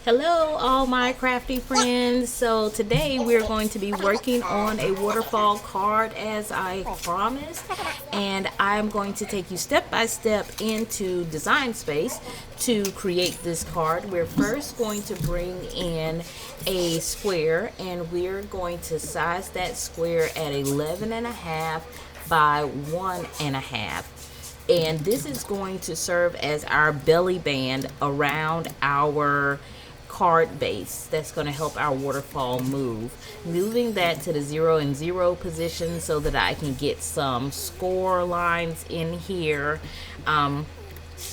Hello, all my crafty friends. So today we're going to be working on a waterfall card as I promised, and I'm going to take you step by step into Design Space to create this card. We're first going to bring in a square, and we're going to size that square at 11.5 by 1.5. And this is going to serve as our belly band around our card base. That's going to help our waterfall move. Moving that to the 0 and 0 position so that I can get some score lines in here. I'm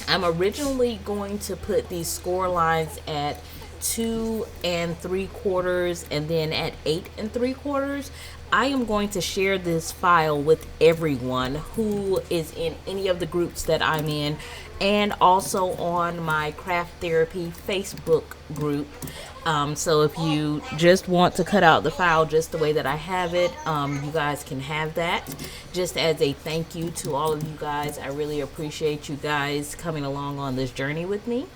originally going to put these score lines at 2 3/4 and then at 8 3/4. I am going to share this file with everyone who is in any of the groups that I'm in, and also on my Craft Therapy Facebook group. So if you just want to cut out the file just the way that I have it, you guys can have that. Just as a thank you to all of you guys, I really appreciate you guys coming along on this journey with me.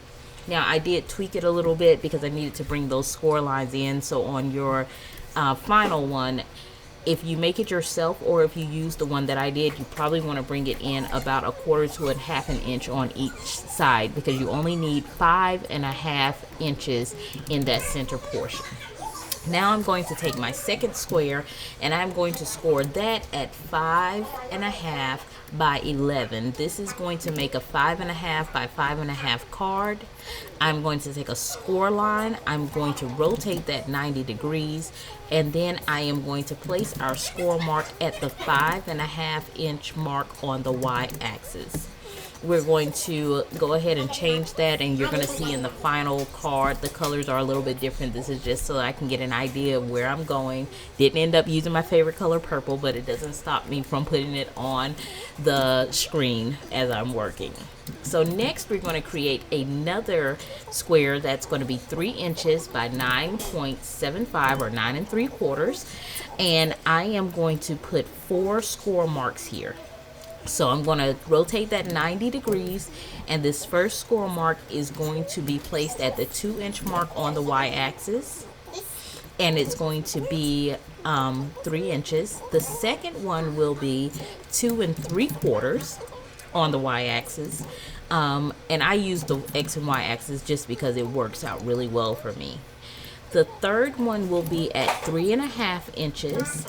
Now, I did tweak it a little bit because I needed to bring those score lines in. So on your final one, if you make it yourself or if you use the one that I did, you probably want to bring it in about 1/4 to 1/2 inch on each side, because you only need 5.5 inches in that center portion. Now I'm going to take my second square and I'm going to score that at 5.5 by 11. This is going to make a 5.5 by 5.5 card. I'm going to take a score line. I'm going to rotate that 90 degrees, and then I am going to place our score mark at the 5.5 inch mark on the y-axis. We're going to go ahead and change that, and you're going to see in the final card the colors are a little bit different. This is just so I can get an idea of where I'm going. Didn't end up using my favorite color, purple, but it doesn't stop me from putting it on the screen as I'm working. So next we're going to create another square that's going to be 3 inches by 9.75 or 9 3/4, and I am going to put 4 score marks here. So I'm going to rotate that 90 degrees, and this first score mark is going to be placed at the 2 inch mark on the y-axis, and it's going to be 3 inches. The second one will be 2 3/4 on the y-axis, and I use the x and y-axis just because it works out really well for me. The third one will be at 3.5 inches.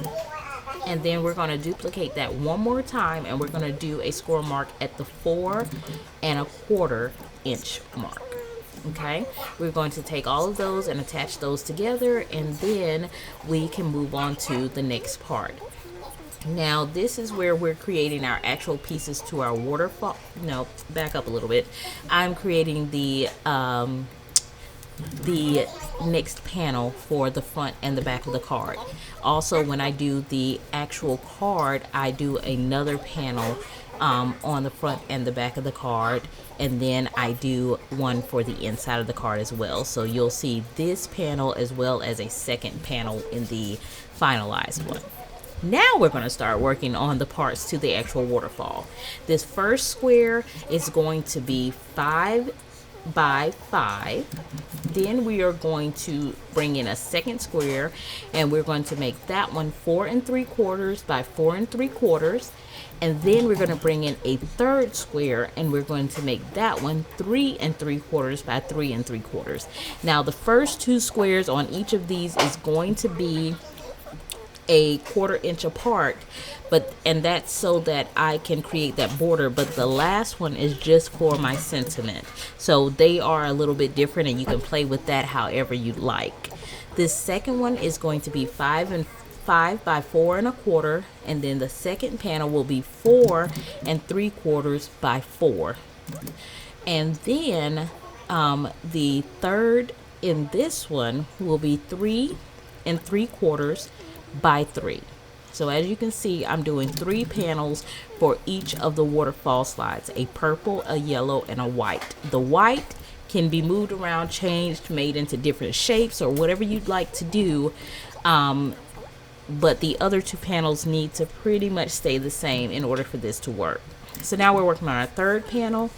And then we're going to duplicate that one more time, and we're going to do a score mark at the 4.25 inch mark. Okay, we're going to take all of those and attach those together, and then we can move on to the next part. Now this is where we're creating our actual pieces to our waterfall. No, back up a little bit. I'm creating the next panel for the front and the back of the card. Also, when I do the actual card, I do another panel on the front and the back of the card, and then I do one for the inside of the card as well. So you'll see this panel as well as a second panel in the finalized one. Now we're going to start working on the parts to the actual waterfall. This first square is going to be 5 by 5. Then we are going to bring in a second square, and we're going to make that one 4 3/4 by 4 3/4, and then we're going to bring in a third square, and we're going to make that one 3 3/4 by 3 3/4. Now the first two squares on each of these is going to be a 1/4 inch apart, and that's so that I can create that border, but the last one is just for my sentiment. So they are a little bit different, and you can play with that however you like. This second one is going to be 5 by 4 1/4, and then the second panel will be 4 3/4 by 4. And then the third in this one will be 3 3/4 by 3. So as you can see, I'm doing 3 panels for each of the waterfall slides: a purple, a yellow, and a white. The white can be moved around, changed, made into different shapes, or whatever you'd like to do, but the other 2 panels need to pretty much stay the same in order for this to work. So now we're working on our third panel.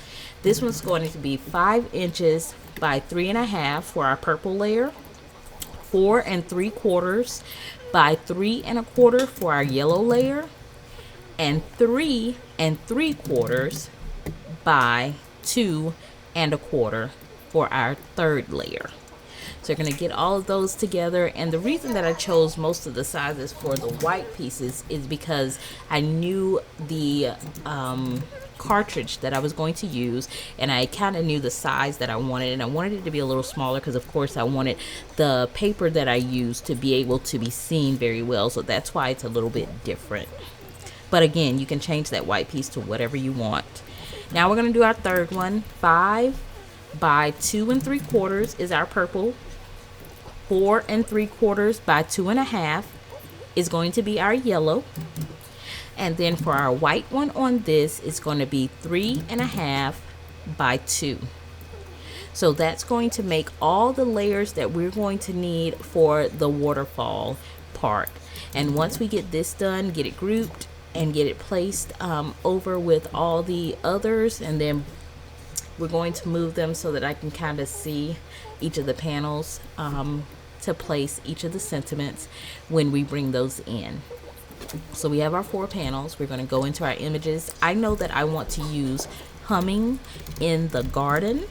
This one's going to be 5 inches by 3.5 for our purple layer, 4 3/4 by 3 1/4 for our yellow layer, and 3 3/4 by 2 1/4 for our third layer. So you're going to get all of those together. And the reason that I chose most of the sizes for the white pieces is because I knew the cartridge that I was going to use, and I kind of knew the size that I wanted, and I wanted it to be a little smaller because of course I wanted the paper that I used to be able to be seen very well. So that's why it's a little bit different. But again, you can change that white piece to whatever you want. Now we're going to do our third one. 5 by 2 3/4 is our purple. 4 3/4 by 2 1/2 is going to be our yellow. And then for our white one on this, it's going to be 3 1/2 by 2. So that's going to make all the layers that we're going to need for the waterfall part. And once we get this done, get it grouped and get it placed over with all the others, and then we're going to move them so that I can kind of see each of the panels to place each of the sentiments when we bring those in. So we have our 4 panels. We're going to go into our images. I know that I want to use Humming in the Garden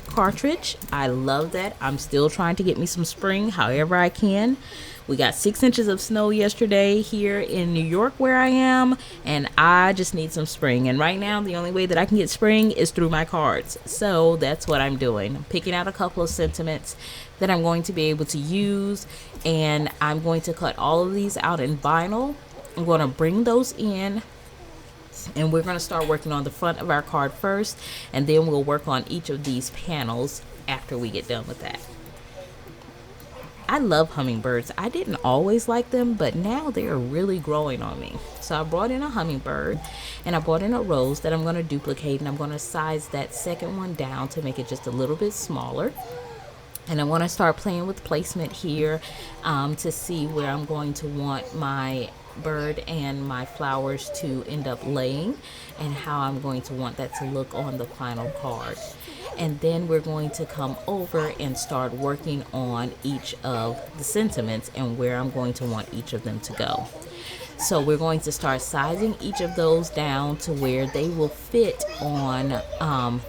cartridge. I love that. I'm still trying to get me some spring however I can. We got 6 inches of snow yesterday here in New York where I am, and I just need some spring. And right now the only way that I can get spring is through my cards. So that's what I'm doing. I'm picking out a couple of sentiments that I'm going to be able to use, and I'm going to cut all of these out in vinyl. I'm going to bring those in, and we're going to start working on the front of our card first, and then we'll work on each of these panels after we get done with that. I love hummingbirds. I didn't always like them, but now they're really growing on me. So I brought in a hummingbird, and I brought in a rose that I'm going to duplicate, and I'm going to size that second one down to make it just a little bit smaller. And I want to start playing with placement here to see where I'm going to want my bird and my flowers to end up laying, and how I'm going to want that to look on the final card. And then we're going to come over and start working on each of the sentiments and where I'm going to want each of them to go. So we're going to start sizing each of those down to where they will fit on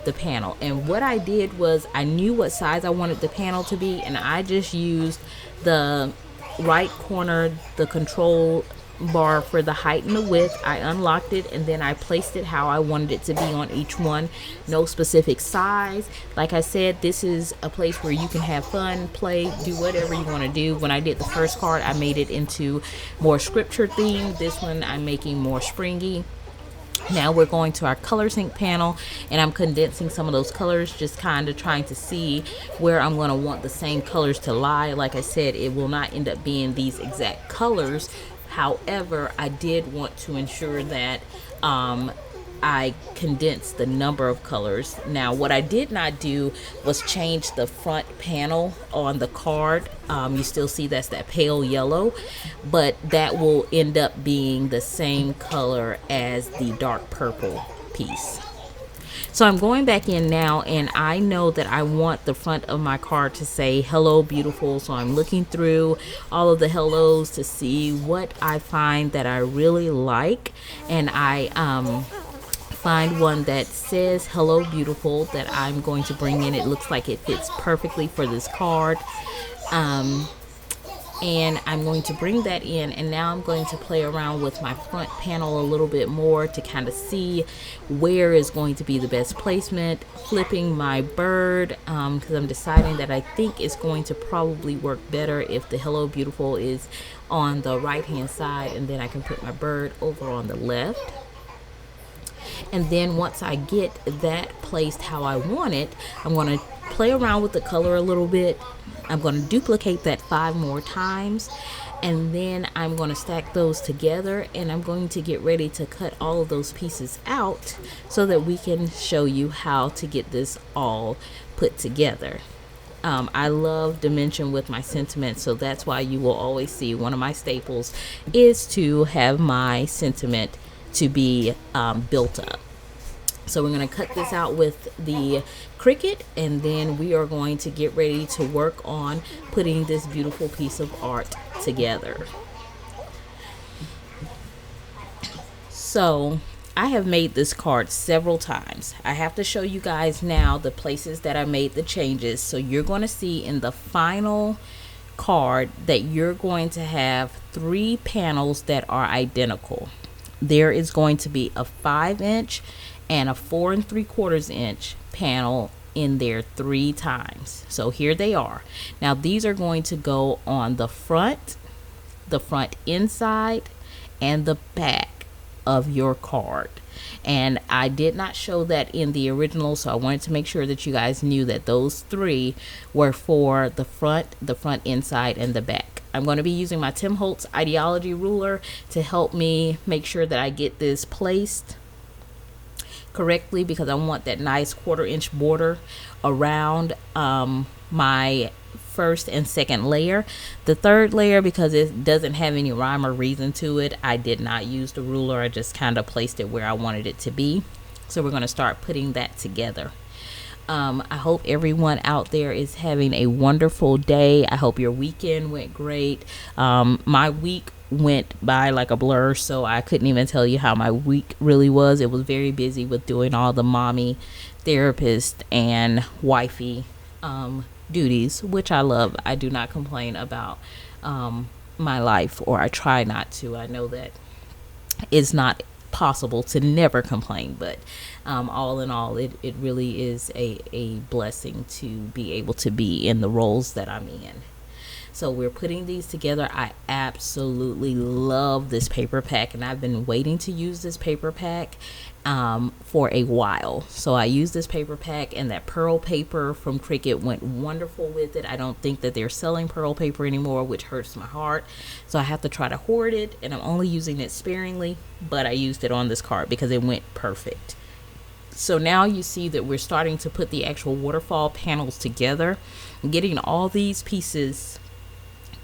the panel. And what I did was I knew what size I wanted the panel to be, and I just used the right corner, the control bar for the height and the width. I unlocked it, and then I placed it how I wanted it to be on each one. No specific size. Like I said, this is a place where you can have fun, play, do whatever you want to do. When I did the first card, I made it into more scripture theme. This one I'm making more springy. Now we're going to our color sync panel, and I'm condensing some of those colors, just kind of trying to see where I'm going to want the same colors to lie. Like I said, it will not end up being these exact colors. However, I did want to ensure that I condensed the number of colors. Now, what I did not do was change the front panel on the card. You still see that's that pale yellow, but that will end up being the same color as the dark purple piece. So I'm going back in now, and I know that I want the front of my card to say hello beautiful. So I'm looking through all of the hellos to see what I find that I really like, and I find one that says hello beautiful that I'm going to bring in. It looks like it fits perfectly for this card. And I'm going to bring that in, and now I'm going to play around with my front panel a little bit more to kind of see where is going to be the best placement. Flipping my bird because I'm deciding that I think it's going to probably work better if the hello beautiful is on the right hand side, and then I can put my bird over on the left. And then once I get that placed how I want it, I'm going to play around with the color a little bit. I'm going to duplicate that 5 more times, and then I'm going to stack those together, and I'm going to get ready to cut all of those pieces out so that we can show you how to get this all put together. I love dimension with my sentiments, so that's why you will always see one of my staples is to have my sentiment to be built up. So we're going to cut this out with the Cricut, and then we are going to get ready to work on putting this beautiful piece of art together. So I have made this card several times. I have to show you guys now the places that I made the changes. So you're going to see in the final card that you're going to have 3 panels that are identical. There is going to be a 5-inch and a 4 3/4 inch panel in there 3 times. So here they are. Now these are going to go on the front inside, and the back of your card. And I did not show that in the original, so I wanted to make sure that you guys knew that those 3 were for the front inside, and the back. I'm going to be using my Tim Holtz Ideology ruler to help me make sure that I get this placed correctly, because I want that nice 1/4 inch border around my first and second layer. The third layer, because it doesn't have any rhyme or reason to it, I did not use the ruler. I just kind of placed it where I wanted it to be. So we're going to start putting that together. I hope everyone out there is having a wonderful day. I hope your weekend went great. My week went by like a blur, so I couldn't even tell you how my week really was. It was very busy with doing all the mommy, therapist, and wifey duties, which I love. I do not complain about my life, or I try not to. I know that it's not possible to never complain, but all in all, it really is a blessing to be able to be in the roles that I'm in. So we're putting these together. I absolutely love this paper pack, and I've been waiting to use this paper pack for a while. So I used this paper pack, and that pearl paper from Cricut went wonderful with it. I don't think that they're selling pearl paper anymore, which hurts my heart. So I have to try to hoard it, and I'm only using it sparingly, but I used it on this card because it went perfect. So now you see that we're starting to put the actual waterfall panels together, getting all these pieces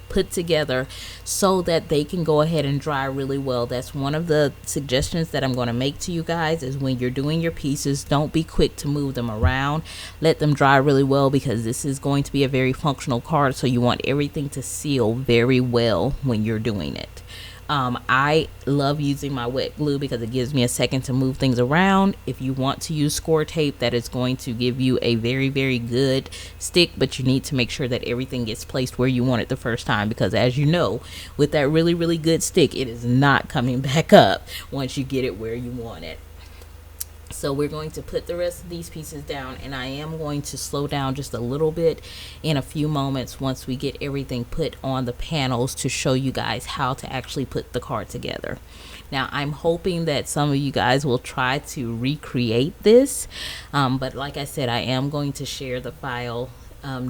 put together so that they can go ahead and dry really well. That's one of the suggestions that I'm going to make to you guys, is when you're doing your pieces, don't be quick to move them around. Let them dry really well, because this is going to be a very functional card, so you want everything to seal very well when you're doing it. I love using my wet glue because it gives me a second to move things around. If you want to use score tape, that is going to give you a very, very good stick, but you need to make sure that everything gets placed where you want it the first time, because as you know, with that really, really good stick, it is not coming back up once you get it where you want it. So we're going to put the rest of these pieces down, and I am going to slow down just a little bit in a few moments once we get everything put on the panels to show you guys how to actually put the card together. Now I'm hoping that some of you guys will try to recreate this, but like I said, I am going to share the file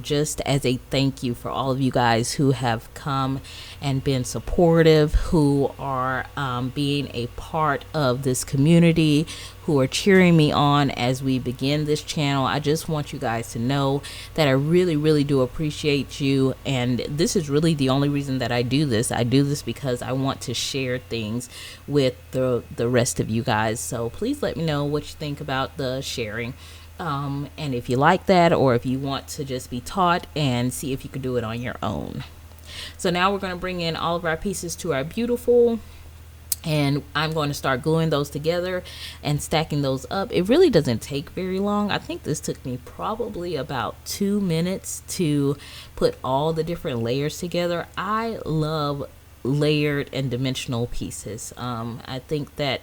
just as a thank you for all of you guys who have come and been supportive, who are being a part of this community, who are cheering me on as we begin this channel. I just want you guys to know that I really, really do appreciate you, and this is really the only reason that I do this. I do this because I want to share things with the rest of you guys. So please let me know what you think about the sharing. And if you like that, or if you want to just be taught and see if you can do it on your own. So now we're going to bring in all of our pieces to our beautiful, and I'm going to start gluing those together and stacking those up. It really doesn't take very long. I think this took me probably about 2 minutes to put all the different layers together. I love layered and dimensional pieces. I think that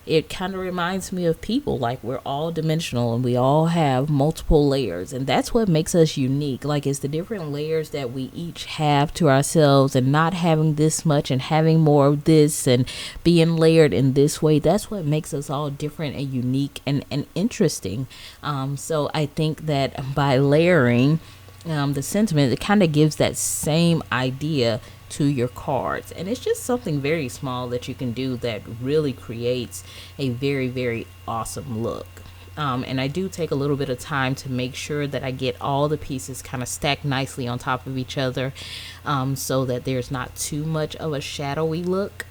it kind of reminds me of people. Like, we're all dimensional and we all have multiple layers, and that's what makes us unique. Like, it's the different layers that we each have to ourselves, and not having this much and having more of this and being layered in this way. That's what makes us all different and unique and interesting. So I think that by layering the sentiment, it kind of gives that same idea to your cards, and it's just something very small that you can do that really creates a very, very awesome look. And I do take a little bit of time to make sure that I get all the pieces kind of stacked nicely on top of each other, so that there's not too much of a shadowy look.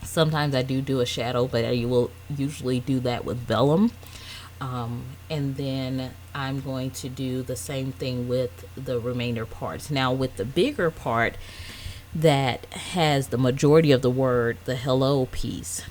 Sometimes I do a shadow, but I will usually do that with vellum. And then I'm going to do the same thing with the remainder parts. Now with the bigger part that has the majority of the word, the hello piece,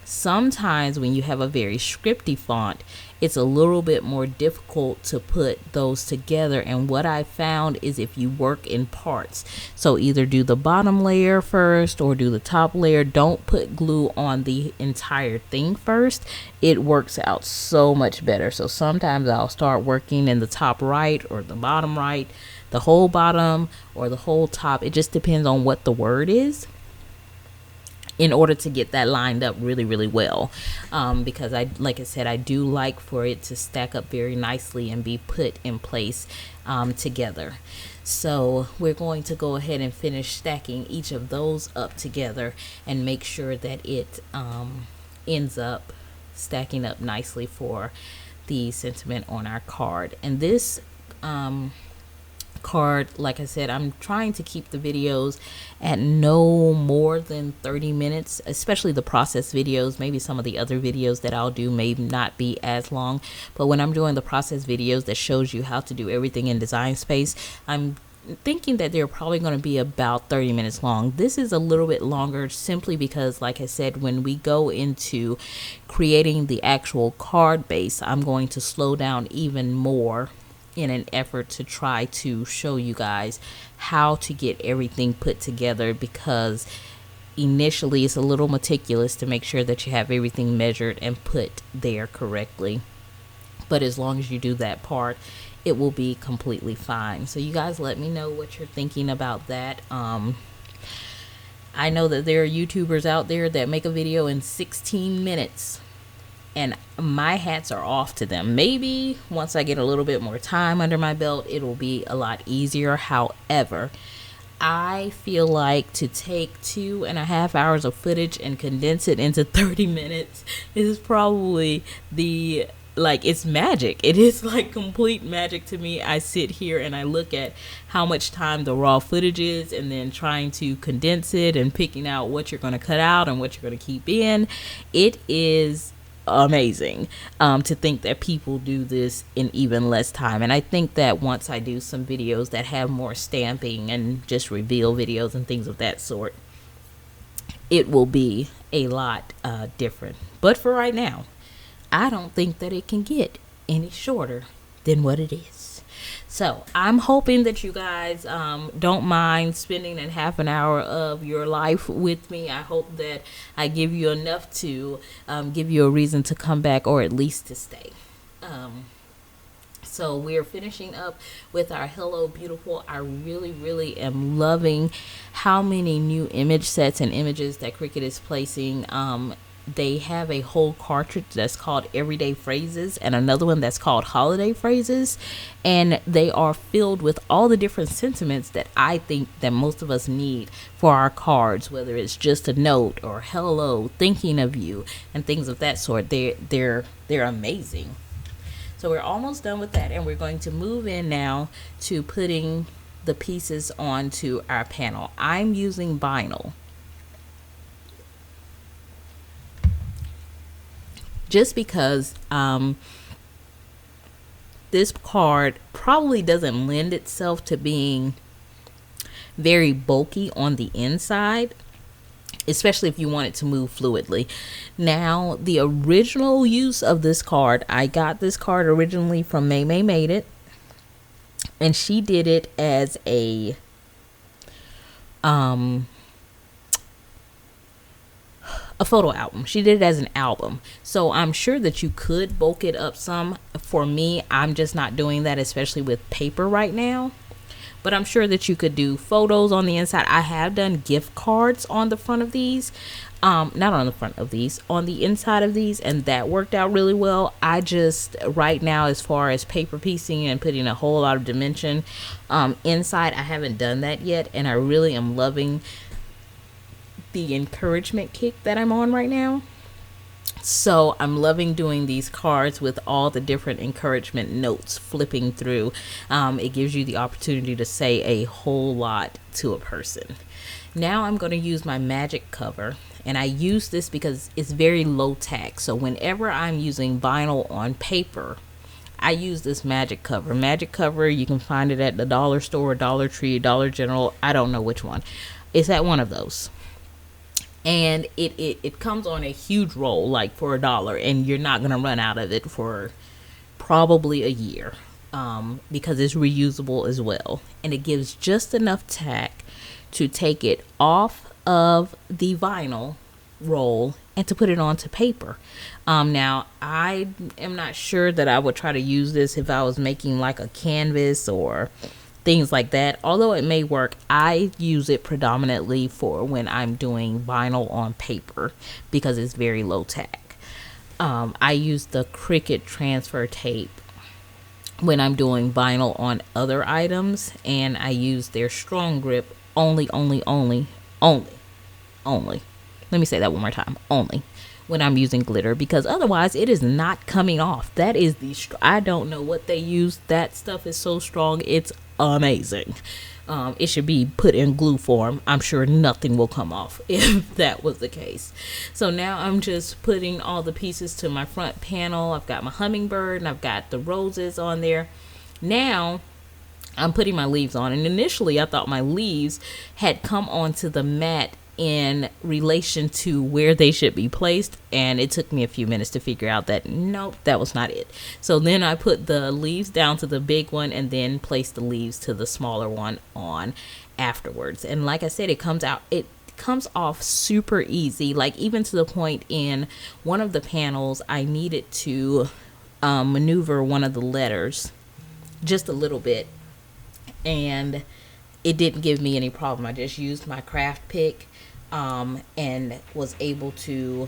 sometimes when you have a very scripty font, it's a little bit more difficult to put those together. And what I found is if you work in parts, so either do the bottom layer first or do the top layer, don't put glue on the entire thing first. It works out so much better. So sometimes I'll start working in the top right or the bottom right, the whole bottom or the whole top. It just depends on what the word is, in order to get that lined up really, really well. Because like I said, I do like for it to stack up very nicely and be put in place together. So we're going to go ahead and finish stacking each of those up together and make sure that it ends up stacking up nicely for the sentiment on our card. And this card, like I said, I'm trying to keep the videos at no more than 30 minutes, especially the process videos. Maybe some of the other videos that I'll do may not be as long, but when I'm doing the process videos that shows you how to do everything in Design Space, I'm thinking that they're probably going to be about 30 minutes long. This is a little bit longer simply because, like I said, when we go into creating the actual card base, I'm going to slow down even more in an effort to try to show you guys how to get everything put together, because initially it's a little meticulous to make sure that you have everything measured and put there correctly. But as long as you do that part, it will be completely fine. So you guys let me know what you're thinking about that. I know that there are YouTubers out there that make a video in 16 minutes. And my hats are off to them. Maybe once I get a little bit more time under my belt, it'll be a lot easier. However, I feel like to take 2.5 hours of footage and condense it into 30 minutes is probably it's magic. It is like complete magic to me. I sit here and I look at how much time the raw footage is and then trying to condense it and picking out what you're going to cut out and what you're going to keep in. It is amazing to think that people do this in even less time. And I think that once I do some videos that have more stamping and just reveal videos and things of that sort, it will be a lot different. But for right now, I don't think that it can get any shorter than what it is. So I'm hoping that you guys don't mind spending a half an hour of your life with me. I hope that I give you enough to give you a reason to come back, or at least to stay. So we're finishing up with our Hello Beautiful. I really, really am loving how many new image sets and images that Cricut is placing. They have a whole cartridge that's called Everyday Phrases and another one that's called Holiday Phrases, and they are filled with all the different sentiments that I think that most of us need for our cards, whether it's just a note or hello, thinking of you, and things of that sort. They're amazing. So we're almost done with that, and we're going to move in now to putting the pieces onto our panel. I'm using vinyl. Just because this card probably doesn't lend itself to being very bulky on the inside, especially if you want it to move fluidly. Now, the original use of this card, I got this card originally from May Made It, and she did it as a photo album. She did it as an album. So I'm sure that you could bulk it up some. For me, I'm just not doing that, especially with paper right now. But I'm sure that you could do photos on the inside. I have done gift cards on the front of these. Not on the front of these, on the inside of these, and that worked out really well. I just, right now, as far as paper piecing and putting a whole lot of dimension inside, I haven't done that yet, and I really am loving the encouragement kick that I'm on right now. So I'm loving doing these cards with all the different encouragement notes flipping through. It gives you the opportunity to say a whole lot to a person. Now I'm going to use my magic cover, and I use this because it's very low tack. So whenever I'm using vinyl on paper, I use this magic cover. Magic cover, you can find it at the dollar store, Dollar Tree, Dollar General. I don't know which one. It's at one of those. And it comes on a huge roll, like for $1, and you're not going to run out of it for probably a year, because it's reusable as well. And it gives just enough tack to take it off of the vinyl roll and to put it onto paper. Now, I am not sure that I would try to use this if I was making like a canvas or things like that. Although it may work, I use it predominantly for when I'm doing vinyl on paper because it's very low tack. I use the Cricut transfer tape when I'm doing vinyl on other items, and I use their strong grip only. Let me say that one more time. Only when I'm using glitter, because otherwise it is not coming off. That is I don't know what they use. That stuff is so strong. It's amazing. It should be put in glue form. I'm sure nothing will come off if that was the case. So now I'm just putting all the pieces to my front panel. I've got my hummingbird and I've got the roses on there. Now I'm putting my leaves on, and initially I thought my leaves had come onto the mat in relation to where they should be placed, and it took me a few minutes to figure out that nope, that was not it. So then I put the leaves down to the big one and then placed the leaves to the smaller one on afterwards. And like I said, it comes off super easy, like even to the point in one of the panels I needed to maneuver one of the letters just a little bit, and it didn't give me any problem. I just used my Kraft pick and was able to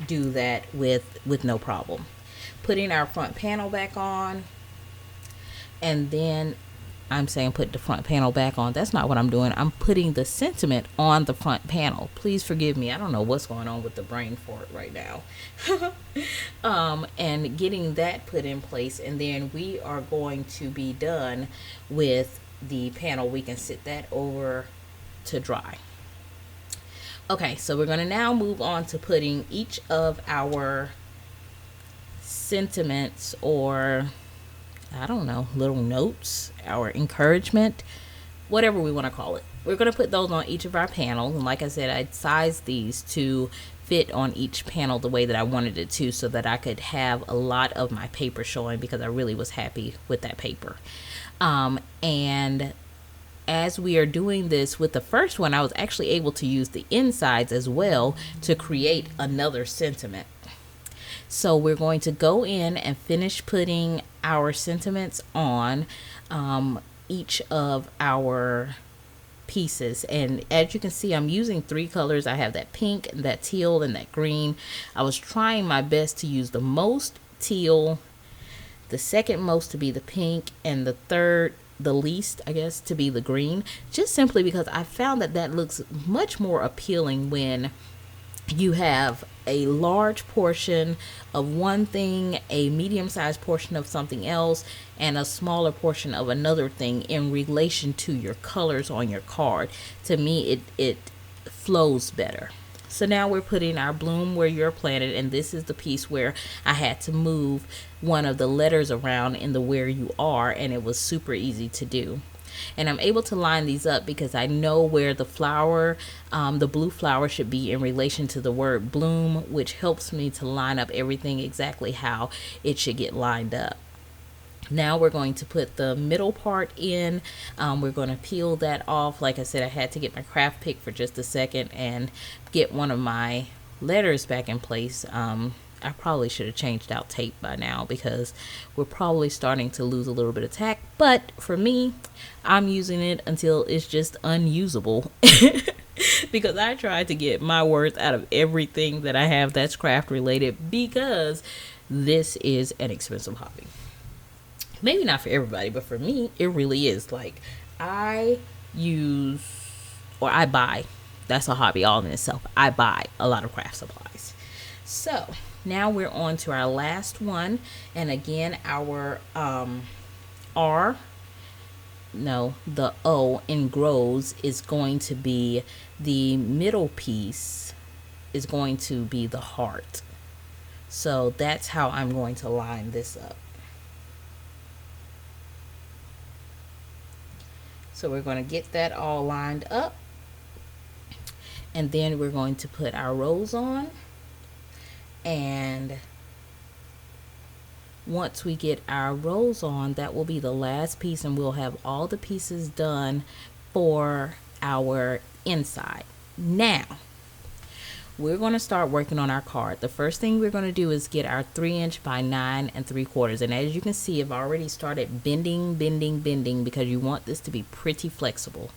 do that with no problem. Putting our front panel back on, and then I'm saying put the front panel back on. That's not what I'm doing. I'm putting the sentiment on the front panel. Please forgive me. I don't know what's going on with the brain fart right now. And getting that put in place, and then we are going to be done with the panel. We can sit that over to dry. Okay, so we're going to now move on to putting each of our sentiments, or I don't know, little notes, our encouragement, whatever we want to call it. We're going to put those on each of our panels. And like I said, I sized these to fit on each panel the way that I wanted it to, so that I could have a lot of my paper showing, because I really was happy with that paper. And as we are doing this with the first one, I was actually able to use the insides as well to create another sentiment. So we're going to go in and finish putting our sentiments on each of our pieces. And as you can see, I'm using 3 colors. I have that pink, and that teal, and that green. I was trying my best to use the most teal, the second most to be the pink, and the third, the least, I guess, to be the green, just simply because I found that looks much more appealing when you have a large portion of one thing, a medium-sized portion of something else, and a smaller portion of another thing in relation to your colors on your card. To me, it flows better. So now we're putting our bloom where you're planted, and this is the piece where I had to move one of the letters around in the where you are, and it was super easy to do. And I'm able to line these up because I know where the flower, the blue flower, should be in relation to the word bloom, which helps me to line up everything exactly how it should get lined up. Now we're going to put the middle part in. We're going to peel that off. Like I said, I had to get my Kraft pick for just a second and get one of my letters back in place. I probably should have changed out tape by now, because we're probably starting to lose a little bit of tack. But for me, I'm using it until it's just unusable. Because I tried to get my worth out of everything that I have that's craft related, because this is an expensive hobby. Maybe not for everybody, but for me, it really is. Like, I buy, that's a hobby all in itself. I buy a lot of craft supplies. So Now we're on to our last one, and again our the O in grows is going to be the middle piece, is going to be the heart. So that's how I'm going to line this up. So we're going to get that all lined up, and then we're going to put our rows on. And once we get our rows on, that will be the last piece, and we'll have all the pieces done for our inside. Now we're going to start working on our card. The first thing we're going to do is get our 3" by 9 3/4, and as you can see, I've already started bending because you want this to be pretty flexible.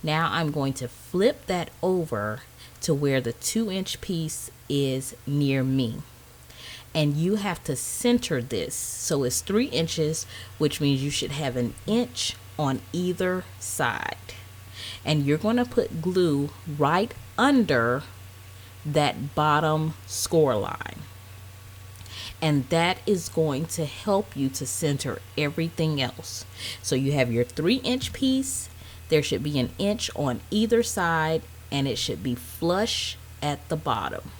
Now I'm going to flip that over to where the 2" piece is near me, and you have to center this. So it's 3 inches, which means you should have 1 inch on either side, and you're going to put glue right under that bottom score line, and that is going to help you to center everything else. So you have your 3" piece, there should be 1 inch on either side, and it should be flush at the bottom.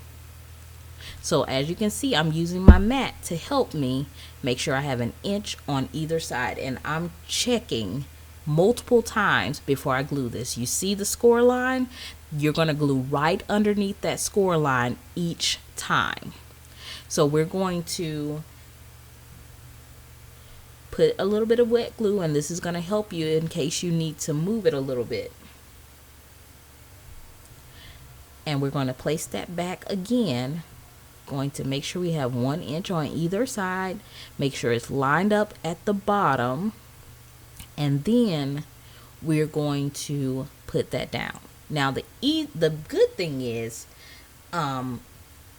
So as you can see, I'm using my mat to help me make sure I have 1 inch on either side, and I'm checking multiple times before I glue this. You see the score line? You're going to glue right underneath that score line each time. So we're going to put a little bit of wet glue, and this is going to help you in case you need to move it a little bit. And we're going to place that back again, going to make sure we have 1 inch on either side, make sure it's lined up at the bottom, and then we're going to put that down. Now the good thing is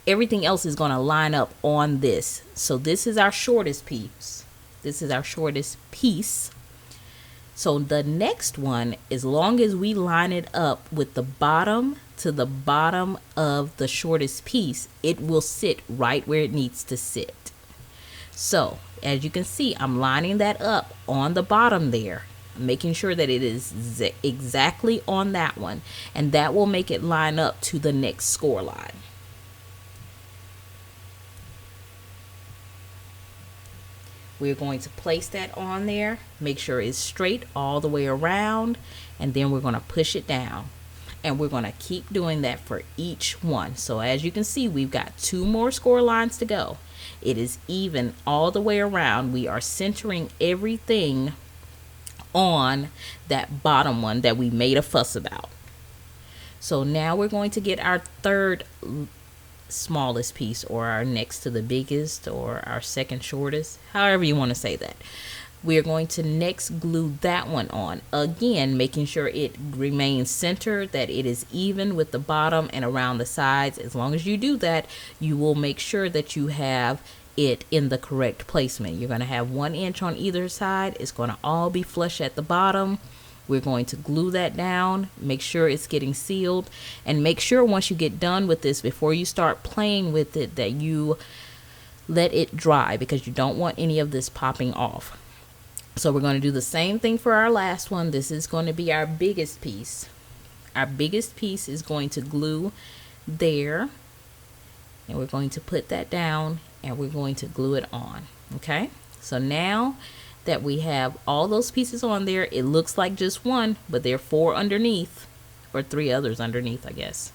everything else is going to line up on this. So this is our shortest piece. So the next one, as long as we line it up with the bottom to the bottom of the shortest piece, it will sit right where it needs to sit. So as you can see, I'm lining that up on the bottom there, making sure that it is exactly on that one, and that will make it line up to the next score line. We're going to place that on there, make sure it's straight all the way around, and then we're going to push it down, and we're going to keep doing that for each one. So as you can see, we've got 2 more score lines to go. It is even all the way around. We are centering everything on that bottom one that we made a fuss about. So now we're going to get our 3rd smallest piece, or our next to the biggest, or our 2nd shortest, however you want to say that. We're going to next glue that one on, again making sure it remains centered, that it is even with the bottom and around the sides. As long as you do that, you will make sure that you have it in the correct placement. You're going to have 1 inch on either side. It's going to all be flush at the bottom. We're going to glue that down, make sure it's getting sealed, and make sure once you get done with this, before you start playing with it, that you let it dry, because you don't want any of this popping off. So we're going to do the same thing for our last one. This is going to be our biggest piece. Our biggest piece is going to glue there, and we're going to put that down, and we're going to glue it on. Okay, so now that we have all those pieces on there, it looks like just one, but there are 4 underneath, or 3 others underneath, I guess.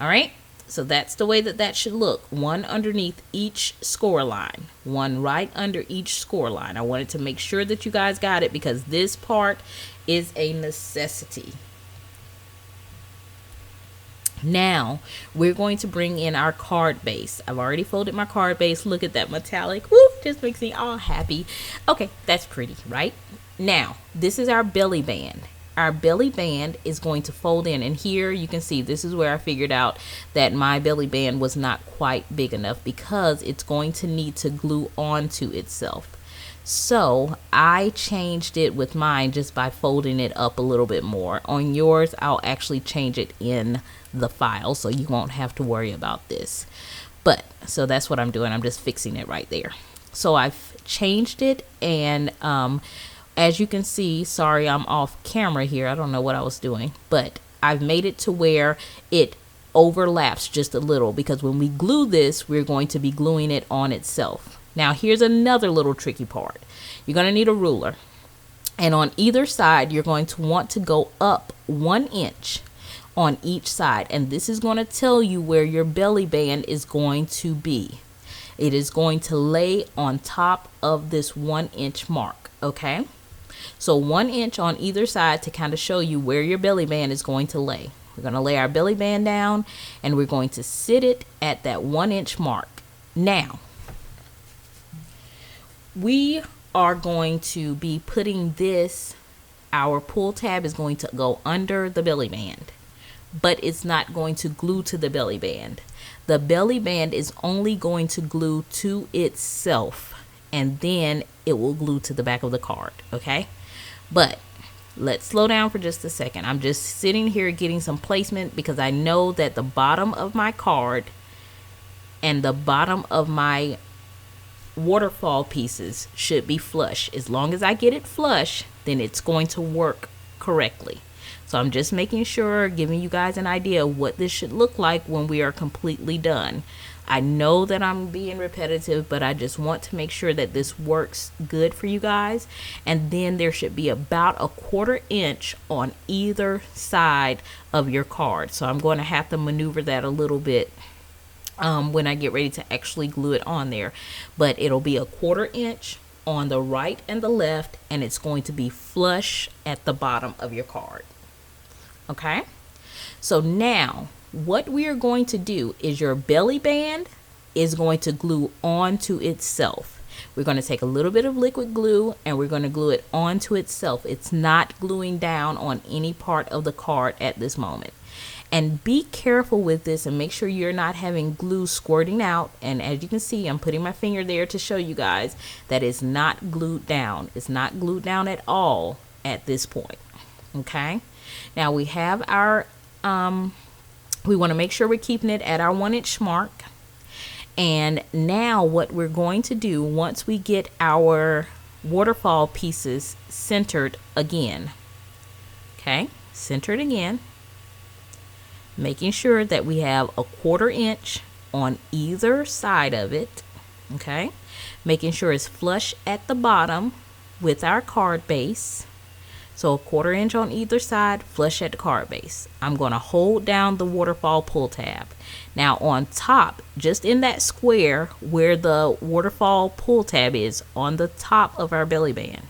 All right, so that's the way that that should look. 1 underneath each score line, 1 right under each score line. I wanted to make sure that you guys got it, because this part is a necessity. Now we're going to bring in our card base. I've already folded my card base. Look at that metallic. Woo, just makes me all happy. Okay, that's pretty, right? Now this is our belly band. Our belly band is going to fold in, and here you can see this is where I figured out that my belly band was not quite big enough, because it's going to need to glue onto itself. So I changed it with mine just by folding it up a little bit more. On yours, I'll actually change it in the file, so you won't have to worry about this. But so that's what I'm doing. I'm just fixing it right there. So I've changed it, and as you can see, sorry I'm off camera here, I don't know what I was doing, but I've made it to where it overlaps just a little, because when we glue this, we're going to be gluing it on itself. Now here's another little tricky part. You're going to need a ruler, and on either side you're going to want to go up 1 inch on each side, and this is going to tell you where your belly band is going to be. It is going to lay on top of this 1 inch mark. Okay, so 1 inch on either side to kind of show you where your belly band is going to lay. We're going to lay our belly band down, and we're going to sit it at that 1 inch mark. Now, we are going to be putting this, our pull tab is going to go under the belly band, but it's not going to glue to the belly band. The belly band is only going to glue to itself, and then it will glue to the back of the card, okay? But let's slow down for just a second. I'm just sitting here getting some placement, because I know that the bottom of my card and the bottom of my waterfall pieces should be flush. As long as I get it flush, then it's going to work correctly. So I'm just making sure, giving you guys an idea of what this should look like when we are completely done. I know that I'm being repetitive, but I just want to make sure that this works good for you guys. And then there should be about a 1/4 inch on either side of your card. So I'm going to have to maneuver that a little bit when I get ready to actually glue it on there. But it'll be a 1/4 inch on the right and the left, and it's going to be flush at the bottom of your card. Okay, so now what we are going to do is your belly band is going to glue onto itself. We're going to take a little bit of liquid glue, and we're going to glue it onto itself. It's not gluing down on any part of the card at this moment. And be careful with this and make sure you're not having glue squirting out. And as you can see, I'm putting my finger there to show you guys that it's not glued down. It's not glued down at all at this point. Okay, now we have our we want to make sure we're keeping it at our 1 inch mark. And now what we're going to do, once we get our waterfall pieces centered again, okay, centered again, making sure that we have a 1/4 inch on either side of it, okay, making sure it's flush at the bottom with our card base. So a 1/4 inch on either side, flush at the card base. I'm going to hold down the waterfall pull tab. Now on top, just in that square where the waterfall pull tab is, on the top of our belly band,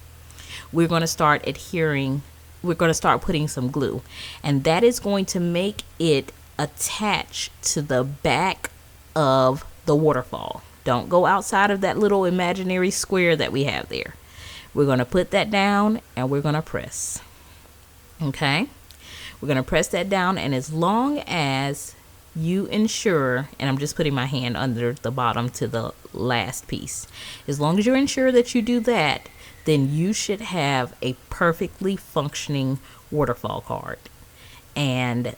we're going to start adhering, we're going to start putting some glue. And that is going to make it attach to the back of the waterfall. Don't go outside of that little imaginary square that we have there. We're going to put that down, and we're going to press. Okay, we're going to press that down, and as long as you ensure, and I'm just putting my hand under the bottom to the last piece, as long as you ensure that you do that, then you should have a perfectly functioning waterfall card. And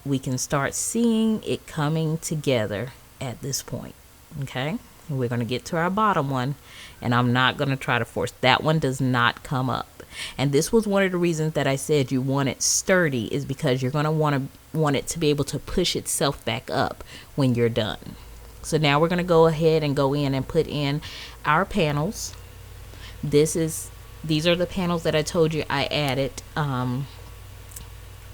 we can start seeing it coming together at this point. Okay, and we're going to get to our bottom one, and I'm not going to try to force. That one does not come up. And this was one of the reasons that I said you want it sturdy, is because you're going to want it to be able to push itself back up when you're done. So now we're going to go ahead and go in and put in our panels. These are the panels that I told you I added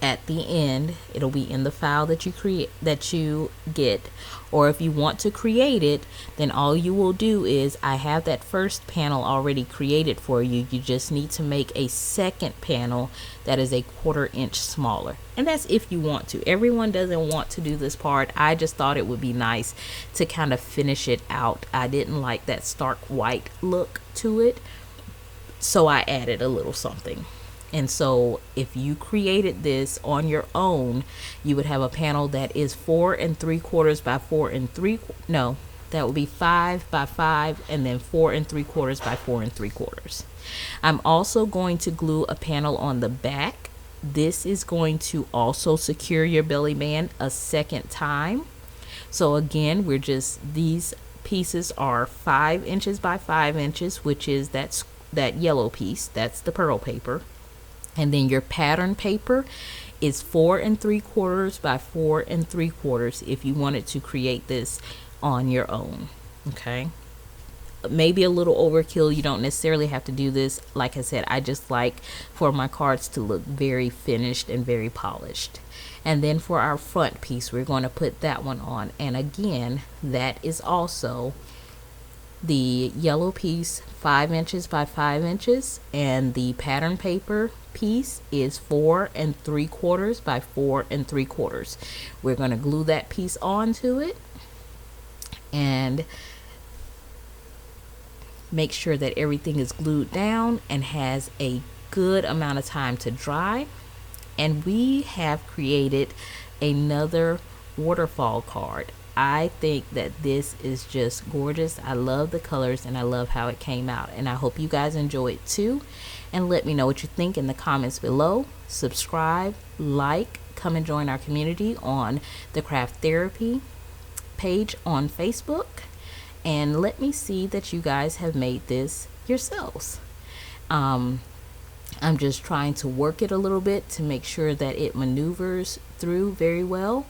at the end. It'll be in the file that you get, or if you want to create it, then all you will do is, I have that first panel already created for you. You just need to make a second panel that is a 1/4 inch smaller, and that's if you want to. Everyone doesn't want to do this part. I just thought it would be nice to kind of finish it out. I didn't like that stark white look to it, so I added a little something. And so if you created this on your own, you would have a panel that is 4 3/4 by 4 3, no, that would be 5 by 5, and then 4 3/4 by 4 3/4. I'm also going to glue a panel on the back. This is going to also secure your belly band a second time. So again, these pieces are 5 inches by 5 inches, which is that yellow piece. That's the pearl paper. And then your pattern paper is 4 3/4 by 4 3/4 if you wanted to create this on your own. Okay, maybe a little overkill. You don't necessarily have to do this. Like I said, I just like for my cards to look very finished and very polished. And then for our front piece, we're going to put that one on. And again, that is also the yellow piece, 5 inches by 5 inches, and the pattern paper piece is 4 3/4 by 4 3/4. We're going to glue that piece onto it and make sure that everything is glued down and has a good amount of time to dry. And we have created another waterfall card. I think that this is just gorgeous. I love the colors and I love how it came out, and I hope you guys enjoy it too. And let me know what you think in the comments below. Subscribe, like, come and join our community on the Craft Therapy page on Facebook, and let me see that you guys have made this yourselves. I'm just trying to work it a little bit to make sure that it maneuvers through very well.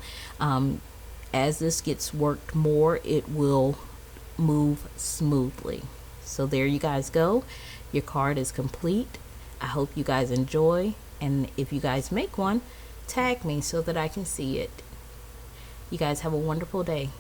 As this gets worked more, it will move smoothly. So there you guys go. Your card is complete. I hope you guys enjoy, and if you guys make one, tag me so that I can see it. You guys have a wonderful day.